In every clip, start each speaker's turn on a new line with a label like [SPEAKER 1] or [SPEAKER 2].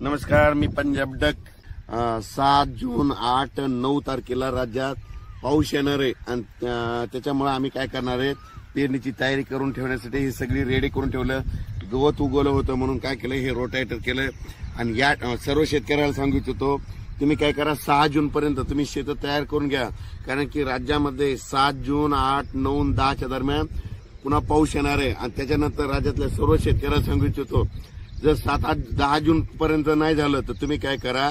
[SPEAKER 1] नमस्कार, मी पंजाब डक. 7 जून 8 9 तारखेला राज्यात पाऊस येणार आहे आणि त्याच्यामुळे आम्ही काय करणार आहे, पेरणीची तयारी करून ठेवण्यासाठी ही सगळी रेडी करून ठेवलं. गवत उगवलं होतं म्हणून काय केलं, हे रोटायटर केलं. आणि या सर्व शेतकऱ्याला सांगू इच्छितो, तुम्ही काय करा, 6 जून पर्यंत तुम्ही शेत तयार करून घ्या. कारण की राज्यामध्ये 7 जून 8 9 10च्या दरम्यान पुन्हा पाऊस येणार आहे. आणि त्याच्यानंतर राज्यातल्या सर्व शेतकऱ्याला सांगू इच्छितो, जर 7 8 10 जून पर्यंत नाही झालं तर तुम्ही काय करा,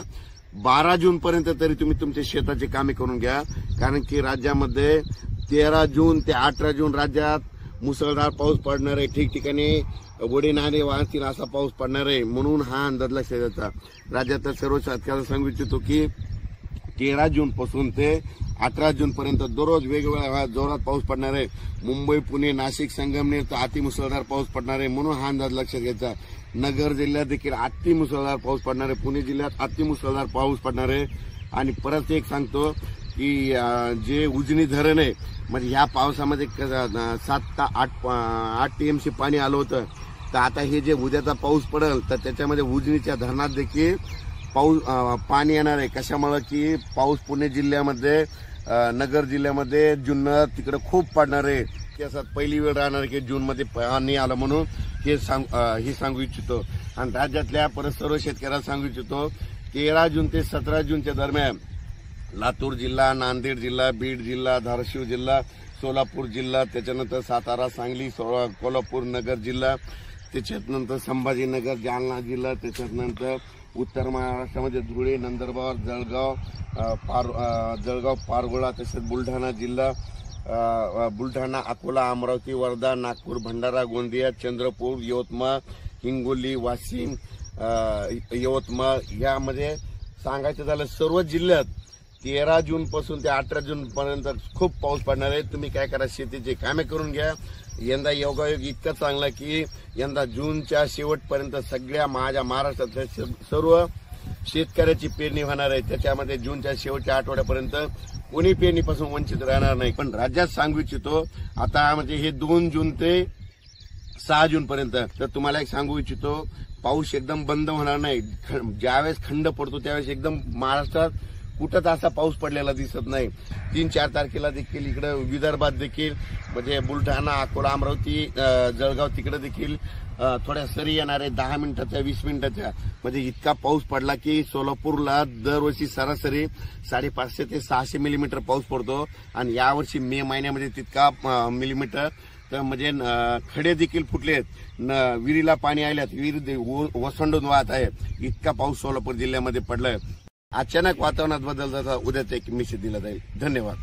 [SPEAKER 1] 12 जून पर्यंत तरी तुम्ही तुमच्या शेताची कामे करून घ्या. कारण की राज्यामध्ये 13 जून ते 18 जून राज्यात मुसळधार पाऊस पडणार आहे. ठिकठिकाणी वडे नाणे वाहतील असा पाऊस पडणार आहे. म्हणून हा अंदाज लक्षात घ्यायचा. राज्यातल्या सर्व शेतकऱ्यांना सांगू इच्छितो की 13 जून पासून ते 18 जून पर्यंत दररोज वेगवेगळ्या जोरात पाऊस पडणार आहे. मुंबई, पुणे, नाशिक, संगमनेर तर अतिमुसळधार पाऊस पडणार आहे. म्हणून हा अंदाज लक्षात घ्यायचा. नगर जिल्ह्यात देखील अतिमुसळधार पाऊस पडणार आहे. पुणे जिल्ह्यात अतिमुसळधार पाऊस पडणार आहे. आणि परत एक सांगतो की जे उजनी धरण आहे, म्हणजे ह्या पावसामध्ये 7 ते 8 टीएमसी पाणी आलं होतं. तर आता हे जे उद्याचा पाऊस पडेल तर त्याच्यामध्ये उजनीच्या धरणात देखील पाणी येणार आहे. कशामुळे की पाऊस पुणे जिल्ह्यामध्ये, नगर जिल्ह्यामध्ये जुन्नर तिकडे खूप पडणार आहे. त्याच्यात पहिली वेळ राहणार की जून मध्ये पाणी आलं म्हणून हे सांगू इच्छितो. आणि राज्यातल्या परत सर्व शेतकऱ्याला सांगू इच्छितो, 13 जून ते 17 जूनच्या दरम्यान लातूर जिल्हा, नांदेड जिल्हा, बीड जिल्हा, धाराशिव जिल्हा, सोलापूर जिल्हा, त्याच्यानंतर सातारा, सांगली, कोल्हापूर नगर जिल्हा, त्याच्यानंतर संभाजीनगर, जालना जिल्हा, त्याच्यानंतर उत्तर महाराष्ट्रामध्ये धुळे, नंदुरबार, जळगाव, पारगोळा, तसेच बुलढाणा जिल्हा, बुलढाणा, अकोला, अमरावती, वर्धा, नागपूर, भंडारा, गोंदिया, चंद्रपूर, यवतमाळ, हिंगोली, वाशिम, यवतमाळ यामध्ये सांगायचं झालं सर्व जिल्ह्यात 13 जून पासून ते 18 जून पर्यंत खूप पाऊस पडणार आहे. तुम्ही काय करा, शेतीचे कामे करून घ्या. यंदा योगायोग इतका चांगला की यंदा जूनच्या शेवटपर्यंत सगळ्या माझ्या महाराष्ट्रातल्या सर्व शेतकऱ्याची पेरणी होणार आहे. त्याच्यामध्ये जूनच्या शेवटच्या आठवड्यापर्यंत कोणी पेरणीपासून वंचित राहणार नाही. पण राज्यात सांगू इच्छितो, आता म्हणजे हे 2 जून ते 6 जून पर्यंत तर तुम्हाला एक सांगू इच्छितो, पाऊस एकदम बंद होणार नाही. ज्यावेळेस खंड पडतो त्यावेळेस एकदम महाराष्ट्रात कुठंच असा पाऊस पडलेला दिसत नाही. 3-4 तारखेला देखील इकडे विदर्भात देखील म्हणजे बुलढाणा, अकोला, अमरावती, जळगाव तिकडे देखील थोड्या सरी येणार आहे, 10 मिनिटाच्या 20 मिनिटाच्या. म्हणजे इतका पाऊस पडला की सोलापूरला दरवर्षी सरासरी 550 ते 600 मिलीमीटर पाऊस पडतो. आणि यावर्षी मे महिन्यामध्ये तितका मिलीमीटर, तर म्हणजे खडे देखील फुटलेत, विहिरीला पाणी आल्यात, विहीर ओसंडून वाहत आहेत. इतका पाऊस सोलापूर जिल्ह्यामध्ये पडलाय. अचानक वातावरणात बदल झाला, उद्याचा एक मेसेज दिला जाईल. धन्यवाद.